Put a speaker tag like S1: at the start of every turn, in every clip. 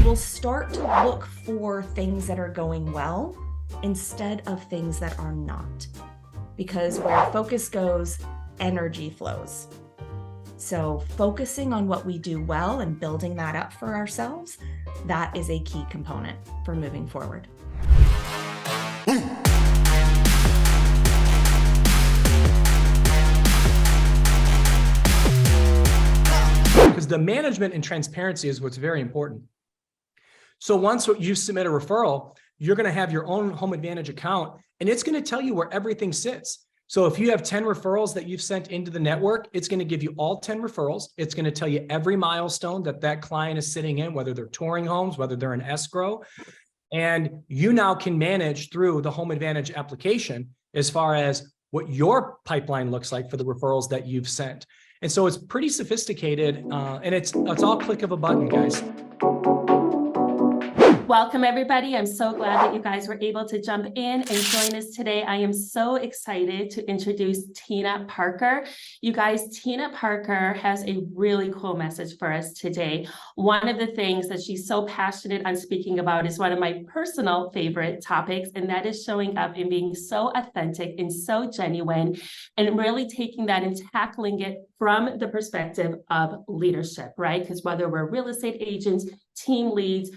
S1: will start to look for things that are going well instead of things that are not. Because where focus goes, energy flows. So focusing on what we do well and building that up for ourselves, that is a key component for moving forward.
S2: Because the management and transparency is what's very important. So once you submit a referral, you're going to have your own Home Advantage account, and it's going to tell you where everything sits. So if you have 10 referrals that you've sent into the network, it's going to give you all 10 referrals. It's going to tell you every milestone that that client is sitting in, whether they're touring homes, whether they're in escrow. And you now can manage through the Home Advantage application as far as what your pipeline looks like for the referrals that you've sent. And so it's pretty sophisticated, and it's all click of a button, guys.
S3: Welcome, everybody. I'm so glad that you guys were able to jump in and join us today. I am so excited to introduce Tina Parker. You guys, Tina Parker has a really cool message for us today. One of the things that she's so passionate on speaking about is one of my personal favorite topics, and that is showing up and being so authentic and so genuine, and really taking that and tackling it from the perspective of leadership, right? Because whether we're real estate agents, team leads,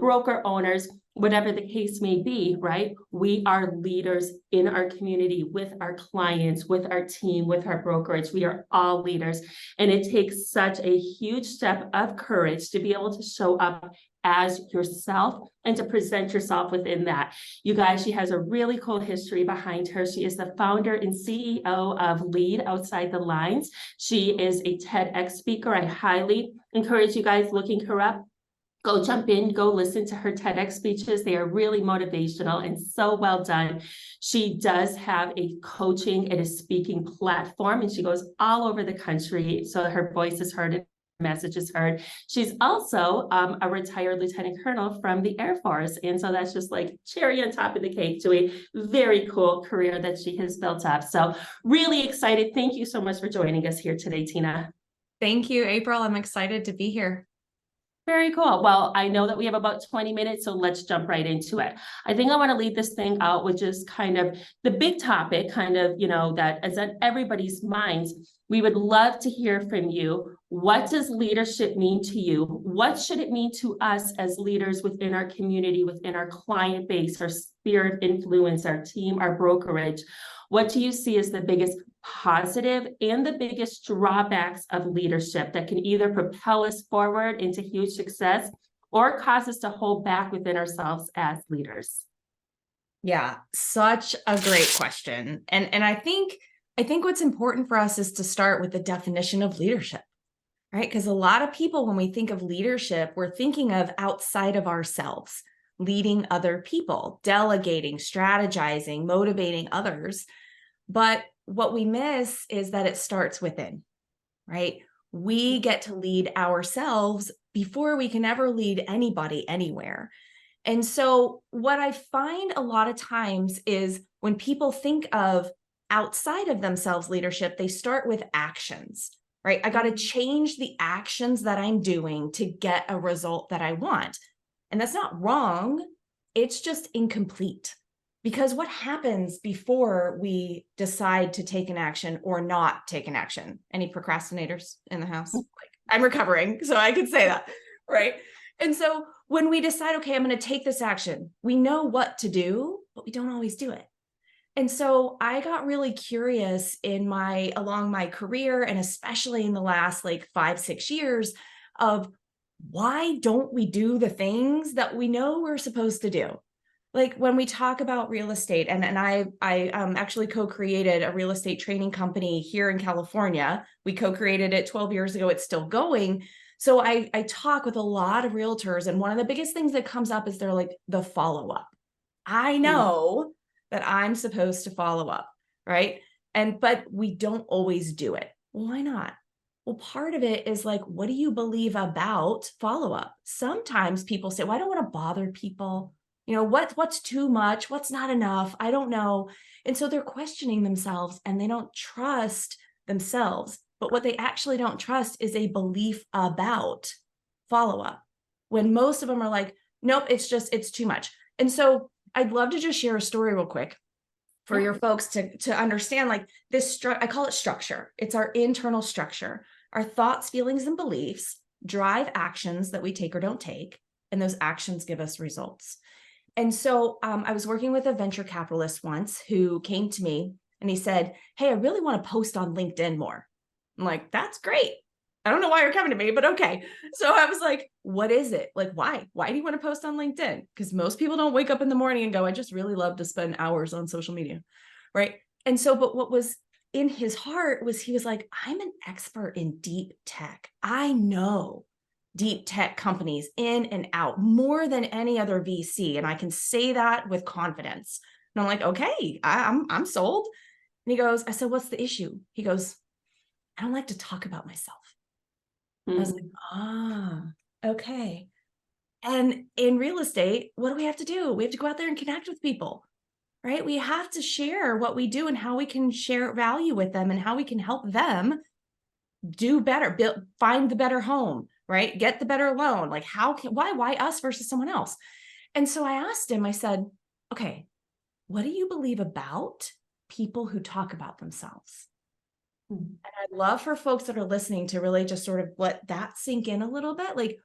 S3: broker owners, whatever the case may be, right? We are leaders in our community, with our clients, with our team, with our brokerage. We are all leaders. And it takes such a huge step of courage to be able to show up as yourself and to present yourself within that. You guys, she has a really cool history behind her. She is the founder and CEO of Lead Outside the Lines. She is a TEDx speaker. I highly encourage you guys looking her up. Go jump in, go listen to her TEDx speeches. They are really motivational and so well done. She does have a coaching and a speaking platform, and she goes all over the country so her voice is heard and message is heard. She's also a retired lieutenant colonel from the Air Force. And so that's just like cherry on top of the cake to a very cool career that she has built up. So really excited. Thank you so much for joining us here today, Tina.
S1: Thank you, April. I'm excited to be here.
S3: Very cool. Well, I know that we have about 20 minutes, so let's jump right into it. I think I want to lead this thing out with just kind of the big topic, that is on everybody's minds. We would love to hear from you. What does leadership mean to you? What should it mean to us as leaders within our community, within our client base, our sphere of influence, our team, our brokerage? What do you see as the biggest positive and the biggest drawbacks of leadership that can either propel us forward into huge success or cause us to hold back within ourselves as leaders?
S1: Yeah, such a great question. And I think what's important for us is to start with the definition of leadership, right? Because a lot of people, when we think of leadership, we're thinking of outside of ourselves, leading other people, delegating, strategizing, motivating others. But what we miss is that it starts within, right? We get to lead ourselves before we can ever lead anybody anywhere. And so what I find a lot of times is when people think of outside of themselves leadership, they start with actions, right? I got to change the actions that I'm doing to get a result that I want. And that's not wrong. It's just incomplete. Because what happens before we decide to take an action or not take an action? Any procrastinators in the house? I'm recovering, so I could say that, right? And so when we decide, okay, I'm going to take this action, we know what to do, but we don't always do it. And so I got really curious along my career, and especially in the last 5-6 years, of why don't we do the things that we know we're supposed to do? Like when we talk about real estate, and I actually co-created a real estate training company here in California. We co-created it 12 years ago. It's still going. So I talk with a lot of realtors, and one of the biggest things that comes up is they're like, the follow-up. I know that I'm supposed to follow up, right? But we don't always do it. Well, why not? Well, part of it is what do you believe about follow-up? Sometimes people say, well, I don't want to bother people. What's too much? What's not enough? I don't know. And so they're questioning themselves, and they don't trust themselves. But what they actually don't trust is a belief about follow-up. when most of them are like, nope, it's too much. And so I'd love to just share a story real quick for your folks to understand, like this, I call it structure. It's our internal structure. Our thoughts, feelings, and beliefs drive actions that we take or don't take, and those actions give us results. And so I was working with a venture capitalist once who came to me and he said, hey, I really want to post on LinkedIn more. I'm like, that's great. I don't know why you're coming to me, but okay. So I was like, what is it? Like, why? Why do you want to post on LinkedIn? Because most people don't wake up in the morning and go, I just really love to spend hours on social media. Right. And so, but what was in his heart was he was like, I'm an expert in deep tech. I know deep tech companies in and out more than any other VC. And I can say that with confidence. And I'm like, okay, I'm sold. And he goes, I said, what's the issue? He goes, I don't like to talk about myself. I was like, okay. And in real estate, what do we have to do? We have to go out there and connect with people, right? We have to share what we do and how we can share value with them and how we can help them do better, find the better home, right? Get the better loan. Like why us versus someone else? And so I asked him, I said, okay, what do you believe about people who talk about themselves? And I'd love for folks that are listening to really just sort of let that sink in a little bit. Like,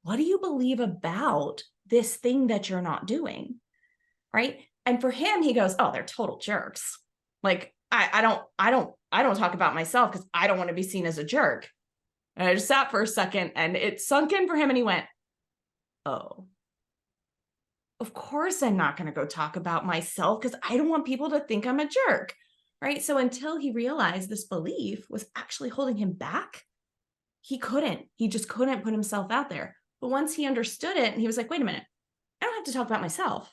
S1: what do you believe about this thing that you're not doing? Right. And for him, he goes, oh, they're total jerks. Like, I don't talk about myself because I don't want to be seen as a jerk. And I just sat for a second and it sunk in for him and he went, oh, of course I'm not going to go talk about myself because I don't want people to think I'm a jerk. Right. So until he realized this belief was actually holding him back, he just couldn't put himself out there. But once he understood it and he was like, wait a minute, I don't have to talk about myself.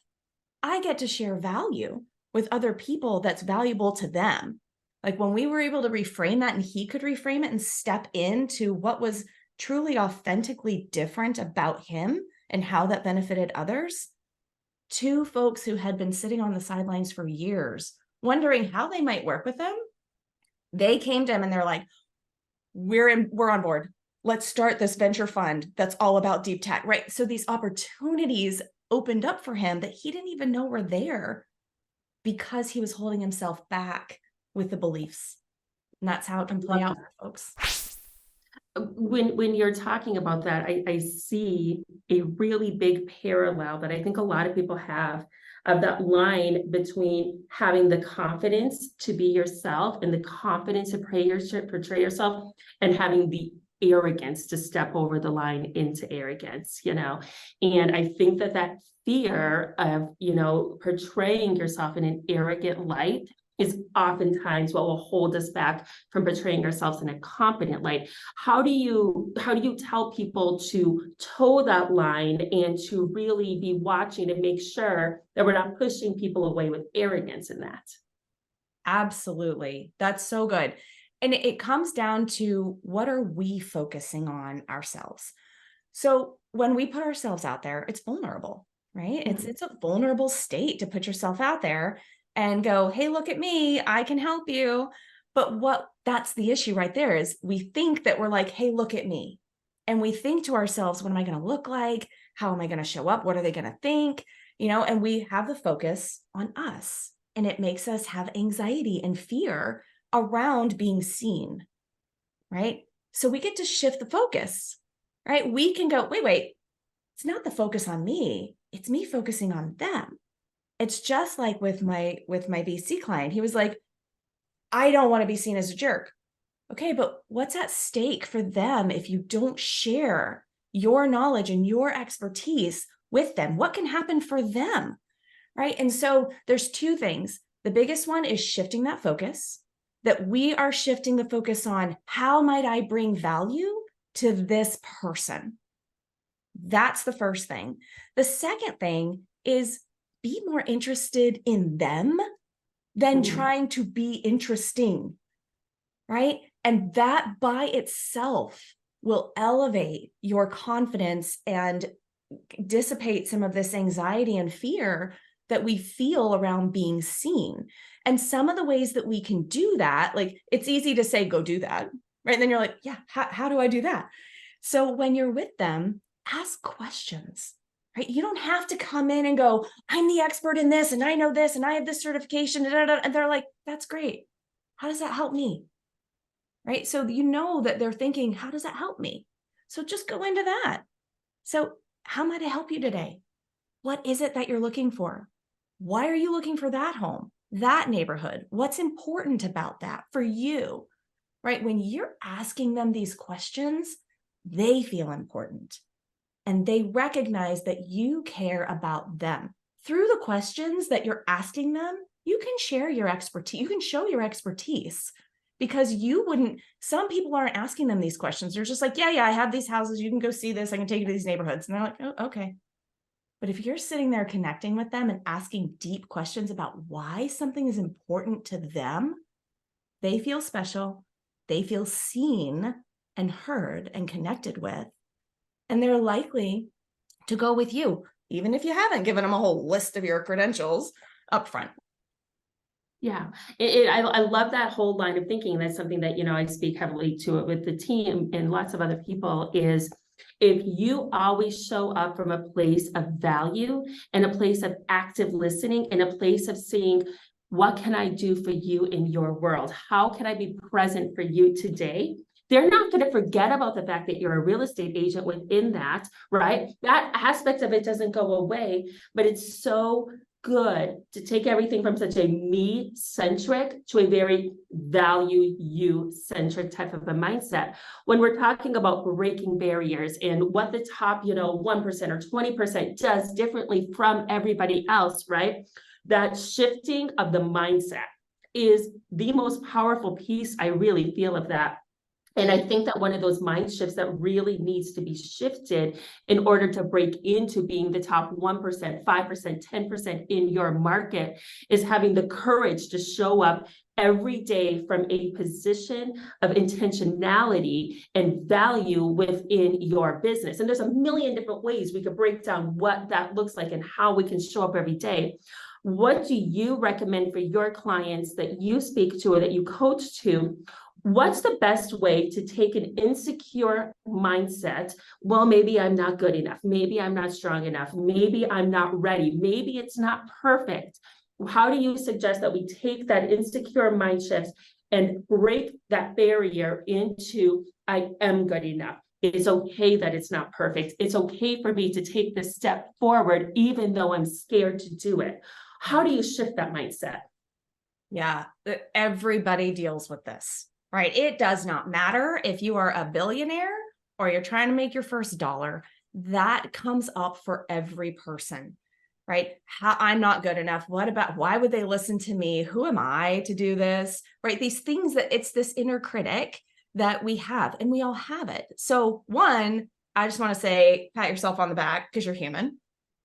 S1: I get to share value with other people that's valuable to them. Like when we were able to reframe that and he could reframe it and step into what was truly authentically different about him and how that benefited others, two folks who had been sitting on the sidelines for years, wondering how they might work with him, they came to him and they're like, we're on board. Let's start this venture fund that's all about deep tech, right? So these opportunities opened up for him that he didn't even know were there because he was holding himself back with the beliefs. And that's how it can play out for folks.
S3: When you're talking about that, I see a really big parallel that I think a lot of people have of that line between having the confidence to be yourself and the confidence to portray yourself and having the arrogance to step over the line into arrogance, and I think that fear of, portraying yourself in an arrogant light is oftentimes what will hold us back from portraying ourselves in a confident light. How do you tell people to toe that line and to really be watching and make sure that we're not pushing people away with arrogance in that?
S1: Absolutely. That's so good. And it comes down to what are we focusing on ourselves? So when we put ourselves out there, it's vulnerable, right?
S3: Mm-hmm.
S1: It's a vulnerable state to put yourself out there and go, hey, look at me, I can help you. But that's the issue right there is we think that we're like, hey, look at me. And we think to ourselves, what am I going to look like? How am I going to show up? What are they going to think? And we have the focus on us and it makes us have anxiety and fear around being seen, right? So we get to shift the focus, right? We can go, wait, it's not the focus on me. It's me focusing on them. It's just like with my VC client. He was like, I don't want to be seen as a jerk. Okay, but what's at stake for them if you don't share your knowledge and your expertise with them? What can happen for them, right? And so there's two things. The biggest one is shifting that focus, that we are shifting the focus on how might I bring value to this person? That's the first thing. The second thing is be more interested in them than trying to be interesting, right? And that by itself will elevate your confidence and dissipate some of this anxiety and fear that we feel around being seen. And some of the ways that we can do that, like it's easy to say, go do that, right? And then you're like, yeah, how do I do that? So when you're with them, ask questions, right? You don't have to come in and go, I'm the expert in this, and I know this, and I have this certification, da, da, da. And they're like, that's great. How does that help me? Right? So you know that they're thinking, how does that help me? So just go into that. So how might I help you today? What is it that you're looking for? Why are you looking for that home, that neighborhood? What's important about that for you, right? When you're asking them these questions, they feel important and they recognize that you care about them. Through the questions that you're asking them, you can share your expertise, you can show your expertise because some people aren't asking them these questions. They're just like, yeah, I have these houses. You can go see this. I can take you to these neighborhoods. And they're like, oh, okay. But if you're sitting there connecting with them and asking deep questions about why something is important to them, they feel special, they feel seen and heard and connected with, and they're likely to go with you, even if you haven't given them a whole list of your credentials up front.
S3: Yeah, I love that whole line of thinking. That's something that, I speak heavily to it with the team and lots of other people is if you always show up from a place of value and a place of active listening and a place of seeing, what can I do for you in your world? How can I be present for you today? They're not going to forget about the fact that you're a real estate agent within that, right? That aspect of it doesn't go away, but it's so good to take everything from such a me-centric to a very value-you-centric type of a mindset. When we're talking about breaking barriers and what the top, 1% or 20% does differently from everybody else, right? That shifting of the mindset is the most powerful piece I really feel of that. And I think that one of those mind shifts that really needs to be shifted in order to break into being the top 1%, 5%, 10% in your market is having the courage to show up every day from a position of intentionality and value within your business. And there's a million different ways we could break down what that looks like and how we can show up every day. What do you recommend for your clients that you speak to or that you coach to? What's the best way to take an insecure mindset? Well, maybe I'm not good enough. Maybe I'm not strong enough. Maybe I'm not ready. Maybe it's not perfect. How do you suggest that we take that insecure mind shift and break that barrier into I am good enough? It's okay that it's not perfect. It's okay for me to take this step forward, even though I'm scared to do it. How do you shift that mindset?
S1: Yeah, everybody deals with this. Right? It does not matter if you are a billionaire or you're trying to make your first dollar. That comes up for every person, right? I'm not good enough. Why would they listen to me? Who am I to do this? Right? These things that it's this inner critic that we have, and we all have it. So one, I just want to say, pat yourself on the back because you're human,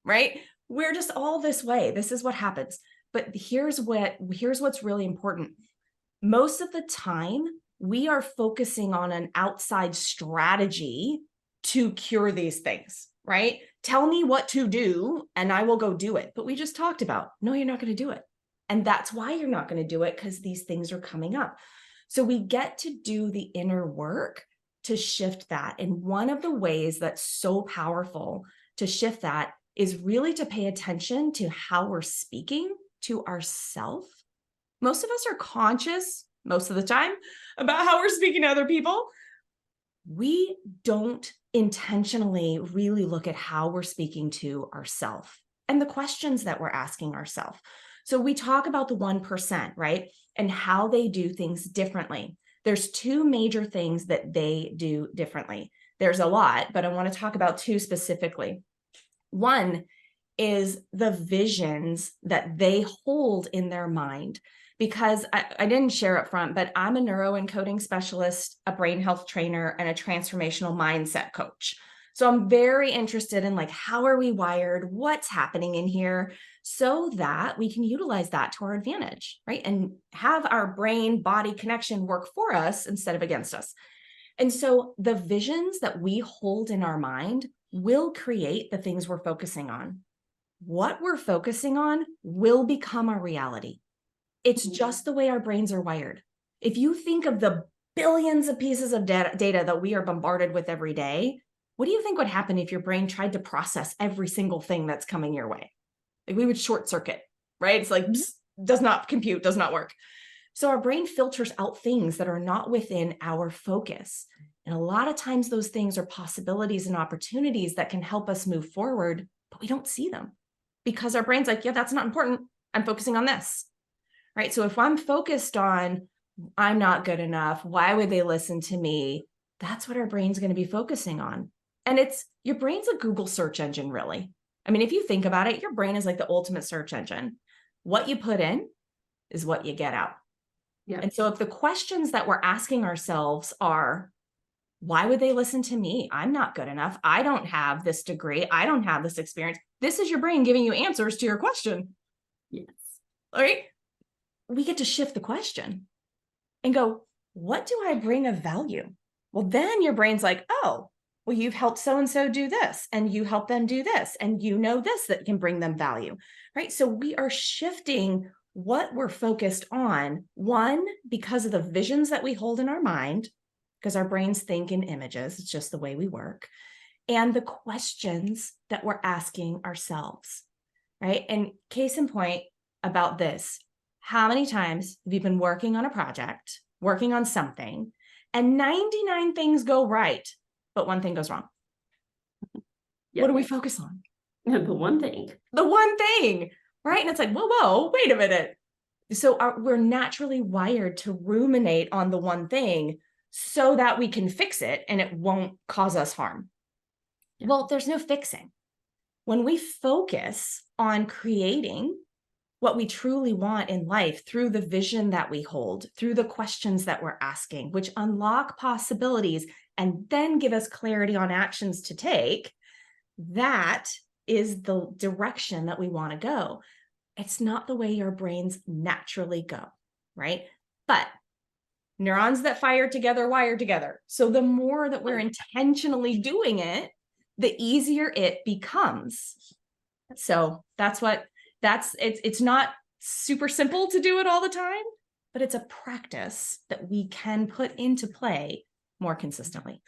S1: right? We're just all this way. This is what happens. But here's what's really important. Most of the time, we are focusing on an outside strategy to cure these things, right? Tell me what to do and I will go do it. But we just talked about, no, you're not going to do it. And that's why you're not going to do it, because these things are coming up. So we get to do the inner work to shift that. And one of the ways that's so powerful to shift that is really to pay attention to how we're speaking to ourselves. Most of us are conscious most of the time about how we're speaking to other people. We don't intentionally really look at how we're speaking to ourselves and the questions that we're asking ourselves. So we talk about the 1%, right? And how they do things differently. There's two major things that they do differently. There's a lot, but I want to talk about two specifically. One is the visions that they hold in their mind. Because I didn't share up front, but I'm a neuroencoding specialist, a brain health trainer, and a transformational mindset coach. So I'm very interested in how are we wired? What's happening in here so that we can utilize that to our advantage, right? And have our brain body connection work for us instead of against us. And so the visions that we hold in our mind will create the things we're focusing on. What we're focusing on will become our reality. It's just the way our brains are wired. If you think of the billions of pieces of data that we are bombarded with every day, what do you think would happen if your brain tried to process every single thing that's coming your way? Like we would short circuit, right? It's like, does not compute, does not work. So our brain filters out things that are not within our focus. And a lot of times those things are possibilities and opportunities that can help us move forward, but we don't see them because our brain's like, yeah, that's not important. I'm focusing on this, right? So if I'm focused on, I'm not good enough, why would they listen to me? That's what our brain's going to be focusing on. And your brain's a Google search engine, really. I mean, if you think about it, your brain is like the ultimate search engine. What you put in is what you get out.
S3: Yeah.
S1: And so if the questions that we're asking ourselves are, why would they listen to me? I'm not good enough. I don't have this degree. I don't have this experience. This is your brain giving you answers to your question.
S3: Yes.
S1: All right. We get to shift the question and go, what do I bring of value? Well, then your brain's like, oh, well, you've helped so-and-so do this, and you help them do this, and you know this that can bring them value, right? So we are shifting what we're focused on, one, because of the visions that we hold in our mind, because our brains think in images, it's just the way we work, and the questions that we're asking ourselves, right? And case in point about this, how many times have you been working on a project, working on something, and 99 things go right, but one thing goes wrong?
S3: Yeah.
S1: What do we focus on?
S3: The one thing.
S1: The one thing, right? And it's like, whoa, wait a minute. So we're naturally wired to ruminate on the one thing so that we can fix it and it won't cause us harm.
S3: Yeah.
S1: Well, there's no fixing. When we focus on creating what we truly want in life through the vision that we hold, through the questions that we're asking, which unlock possibilities and then give us clarity on actions to take, that is the direction that we want to go. It's not the way your brains naturally go, right? But neurons that fire together wire together. So the more that we're intentionally doing it, the easier it becomes. So it's not super simple to do it all the time, but it's a practice that we can put into play more consistently.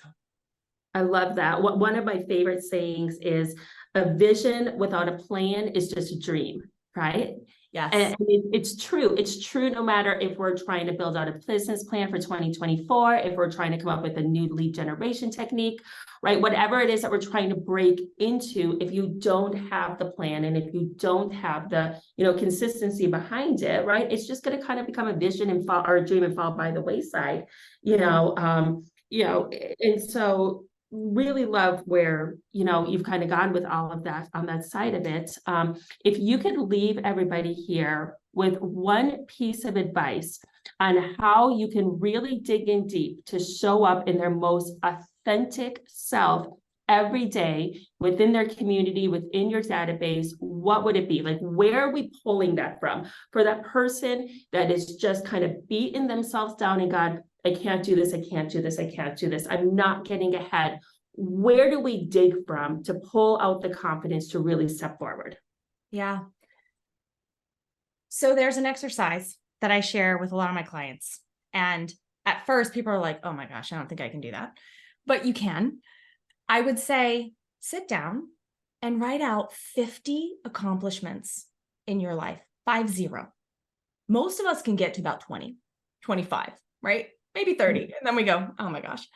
S3: I love that. One of my favorite sayings is, a vision without a plan is just a dream, right?
S1: Yes.
S3: And it's true. It's true no matter if we're trying to build out a business plan for 2024, if we're trying to come up with a new lead generation technique, right? Whatever it is that we're trying to break into, if you don't have the plan and if you don't have the, consistency behind it, right? It's just going to kind of become a vision and fall, or a dream and fall by the wayside, and so really love where, you've kind of gone with all of that on that side of it. If you could leave everybody here with one piece of advice on how you can really dig in deep to show up in their most authentic self every day within their community, within your database, what would it be? Like, where are we pulling that from? For that person that is just kind of beating themselves down and God, I can't do this, I can't do this, I can't do this, I'm not getting ahead. Where do we dig from to pull out the confidence to really step forward?
S1: Yeah. So there's an exercise that I share with a lot of my clients. And at first, people are like, oh my gosh, I don't think I can do that. But you can. I would say, sit down and write out 50 accomplishments in your life, 50. Most of us can get to about 20, 25, right? Maybe 30. And then we go, oh my gosh.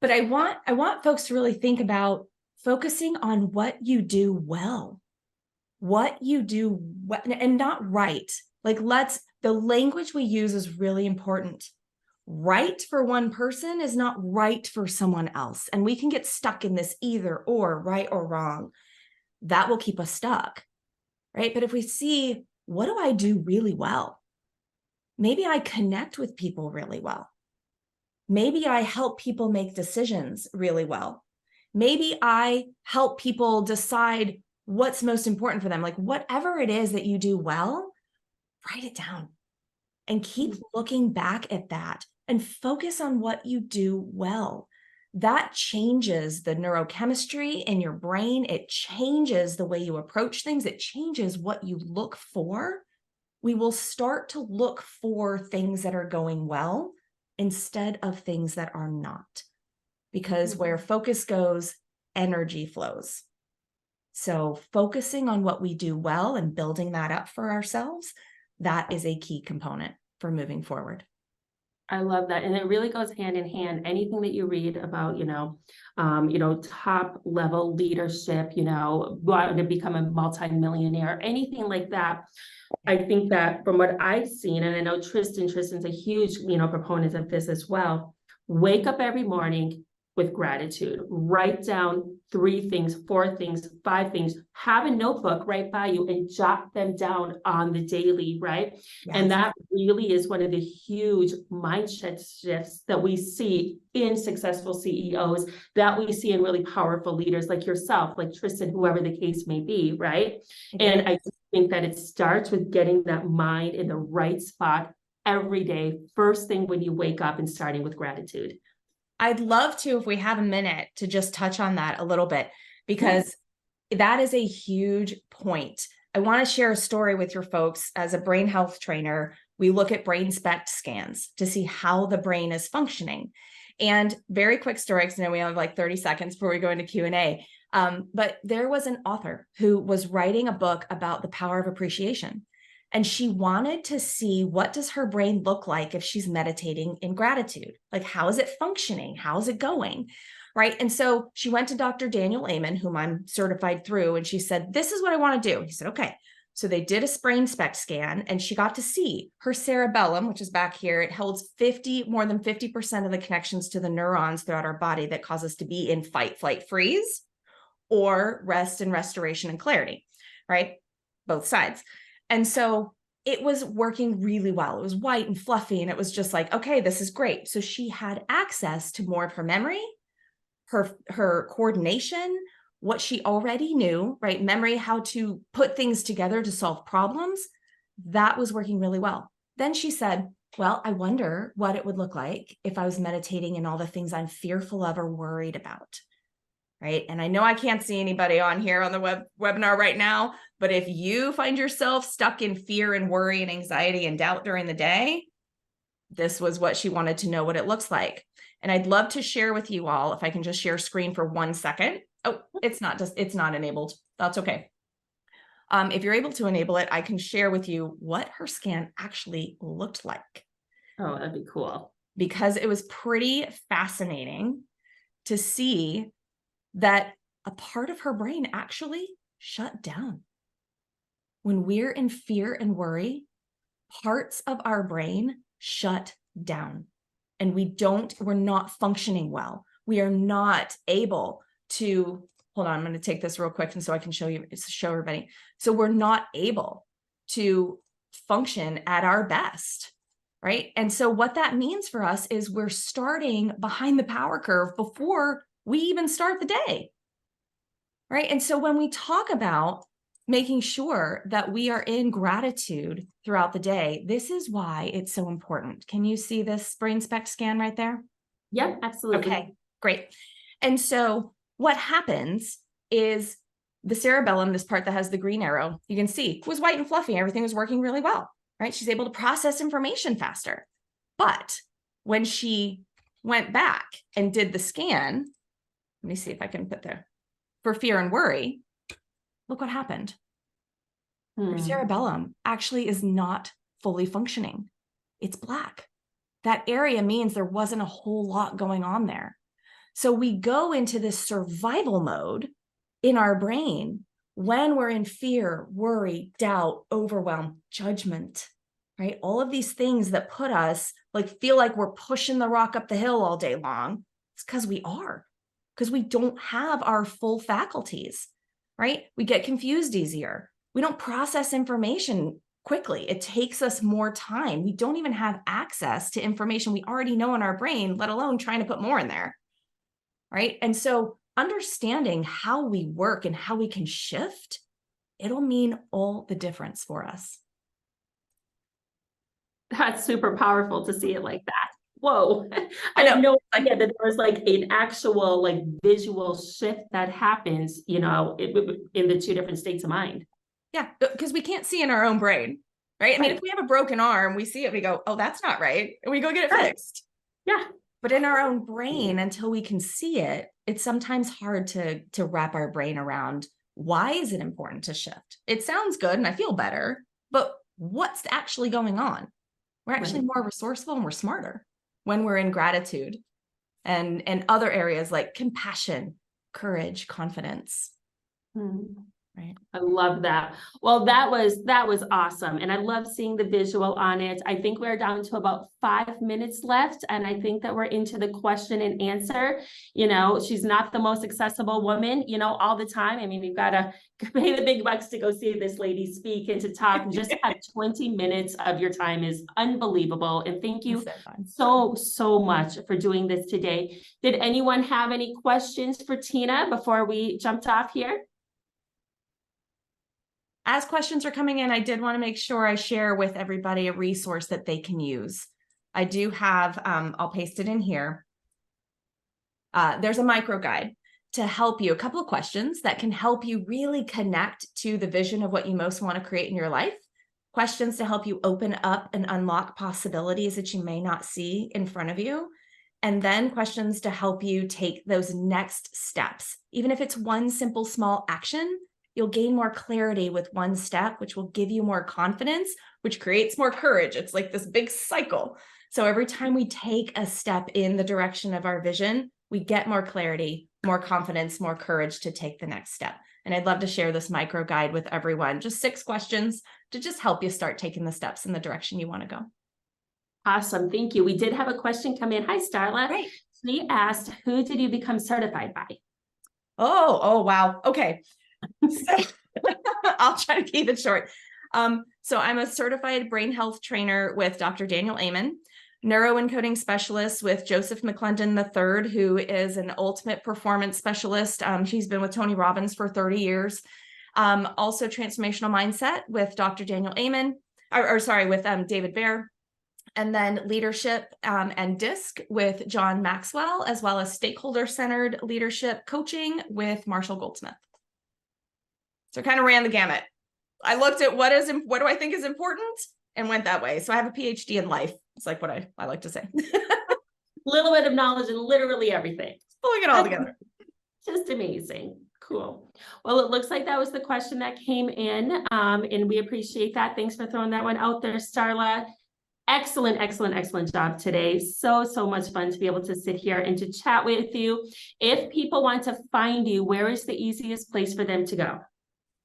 S1: But I want folks to really think about focusing on what you do well, what you do well, and not right. Like the language we use is really important. Right for one person is not right for someone else. And we can get stuck in this either or, right or wrong. That will keep us stuck, right? But if we see, what do I do really well? Maybe I connect with people really well. Maybe I help people make decisions really well. Maybe I help people decide what's most important for them. Like whatever it is that you do well, write it down and keep looking back at that and focus on what you do well. That changes the neurochemistry in your brain. It changes the way you approach things. It changes what you look for. We will start to look for things that are going well instead of things that are not. Because where focus goes, energy flows. So focusing on what we do well and building that up for ourselves, that is a key component for moving forward.
S3: I love that. And it really goes hand in hand. Anything that you read about, top level leadership, wanting to become a multimillionaire, anything like that. I think that from what I've seen, and I know Tristan's a huge, proponent of this as well. Wake up every morning with gratitude. Write down 3 things, 4 things, 5 things. Have a notebook right by you and jot them down on the daily, right?
S1: Yes.
S3: And that really is one of the huge mindset shifts that we see in successful CEOs, that we see in really powerful leaders like yourself, like Tristan, whoever the case may be, right? And I think that it starts with getting that mind in the right spot every day, first thing when you wake up, and starting with gratitude.
S1: I'd love to, if we have a minute, to just touch on that a little bit, because that is a huge point. I want to share a story with your folks. As a brain health trainer, we look at brain SPECT scans to see how the brain is functioning. And very quick story, because I know we have like 30 seconds before we go into Q&A. But there was an author who was writing a book about the power of appreciation. And she wanted to see, what does her brain look like if she's meditating in gratitude? Like, how is it functioning? How is it going? Right. And so she went to Dr. Daniel Amen, whom I'm certified through, and she said, this is what I want to do. He said, okay. So they did a brain SPECT scan, and she got to see her cerebellum, which is back here. It holds more than 50% of the connections to the neurons throughout our body that cause us to be in fight, flight, freeze, or rest and restoration and clarity, right? Both sides. And so it was working really well. It was white and fluffy, and it was just like, okay, this is great. So she had access to more of her memory, her coordination, what she already knew, right? Memory, how to put things together to solve problems. That was working really well. Then she said, well, I wonder what it would look like if I was meditating in all the things I'm fearful of or worried about. Right. And I know I can't see anybody on here on the webinar right now, but if you find yourself stuck in fear and worry and anxiety and doubt during the day, this was what she wanted to know what it looks like. And I'd love to share with you all, if I can just share screen for 1 second. Oh, it's not enabled. That's okay. If you're able to enable it, I can share with you what her scan actually looked like.
S3: Oh, that'd be cool.
S1: Because it was pretty fascinating to see that a part of her brain actually shut down. When we're in fear and worry, parts of our brain shut down, and we're not functioning well. We are not able to, hold on, I'm going to take this real quick and so I can show everybody. So we're not able to function at our best, right? And so what that means for us is we're starting behind the power curve before we even start the day, right? And so when we talk about making sure that we are in gratitude throughout the day, this is why it's so important. Can you see this brain SPECT scan right there?
S3: Yeah, absolutely.
S1: Okay, great. And so what happens is the cerebellum, this part that has the green arrow, you can see was white and fluffy. Everything was working really well, right? She's able to process information faster. But when she went back and did the scan, let me see if I can put there, for fear and worry, look what happened. Her cerebellum actually is not fully functioning. It's black. That area means there wasn't a whole lot going on there. So we go into this survival mode in our brain when we're in fear, worry, doubt, overwhelm, judgment, right? All of these things that put us feel like we're pushing the rock up the hill all day long. It's because we are. Because we don't have our full faculties, right? We get confused easier. We don't process information quickly. It takes us more time. We don't even have access to information we already know in our brain, let alone trying to put more in there, right? And so understanding how we work and how we can shift, it'll mean all the difference for us.
S3: That's super powerful to see it like that. Whoa. I had no idea that there was an actual visual shift that happens, in the 2 different states of mind.
S1: Yeah, because we can't see in our own brain, right? I mean, if we have a broken arm, we see it, we go, oh, that's not right. And we go get it fixed.
S3: Yeah.
S1: But in our own brain, until we can see it, it's sometimes hard to wrap our brain around, why is it important to shift? It sounds good and I feel better, but what's actually going on? We're actually more resourceful and we're smarter when we're in gratitude and other areas like compassion, courage, confidence. Right.
S3: I love that. Well, that was awesome. And I love seeing the visual on it. I think we're down to about 5 minutes left. And I think that we're into the question and answer. You know, she's not the most accessible woman, you know, all the time. I mean, you've got to pay the big bucks to go see this lady speak and to talk. Just to have 20 minutes of your time is unbelievable. And thank you so much for doing this today. Did anyone have any questions for Tina before we jumped off here?
S1: As questions are coming in, I did want to make sure I share with everybody a resource that they can use. I do have, I'll paste it in here. There's a micro guide to help you, a couple of questions that can help you really connect to the vision of what you most want to create in your life. Questions to help you open up and unlock possibilities that you may not see in front of you. And then questions to help you take those next steps. Even if it's one simple small action, you'll gain more clarity with one step, which will give you more confidence, which creates more courage. It's like this big cycle. So every time we take a step in the direction of our vision, we get more clarity, more confidence, more courage to take the next step. And I'd love to share this micro guide with everyone, just 6 questions to just help you start taking the steps in the direction you want to go.
S3: Awesome. Thank you. We did have a question come in. Hi, Starla.
S1: Great.
S3: She asked, who did you become certified by?
S1: Oh, wow. Okay. So I'll try to keep it short. So I'm a certified brain health trainer with Dr. Daniel Amen, neuroencoding specialist with Joseph McClendon III, who is an ultimate performance specialist. She's been with Tony Robbins for 30 years. Also transformational mindset with Dr. Daniel Amen, with David Baer. And then leadership and DISC with John Maxwell, as well as stakeholder-centered leadership coaching with Marshall Goldsmith. So I kind of ran the gamut. I looked at what do I think is important and went that way. So I have a PhD in life. It's like what I like to say.
S3: A little bit of knowledge in literally everything.
S1: Pulling it all together.
S3: Just amazing. Cool. Well, it looks like that was the question that came in, and we appreciate that. Thanks for throwing that one out there, Starla. Excellent, excellent, excellent job today. So much fun to be able to sit here and to chat with you. If people want to find you, where is the easiest place for them to go?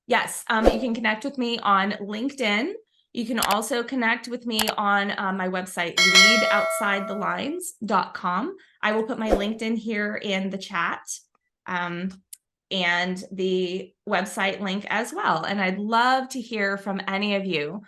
S1: Yes, you can connect with me on LinkedIn. You can also connect with me on my website, leadoutsidethelines.com. I will put my LinkedIn here in the chat and the website link as well. And I'd love to hear from any of you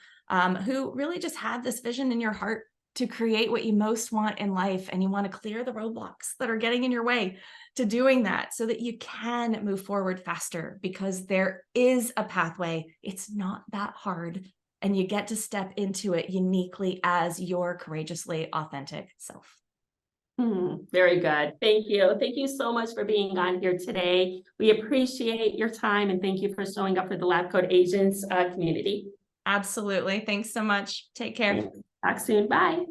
S1: who really just have this vision in your heart to create what you most want in life, and you want to clear the roadblocks that are getting in your way to doing that so that you can move forward faster, because there is a pathway. It's not that hard, and you get to step into it uniquely as your courageously authentic self.
S3: Very good. Thank you. Thank you so much for being on here today. We appreciate your time, and thank you for showing up for the LabCoatAgents community.
S1: Absolutely. Thanks so much. Take care.
S3: Talk soon. Bye.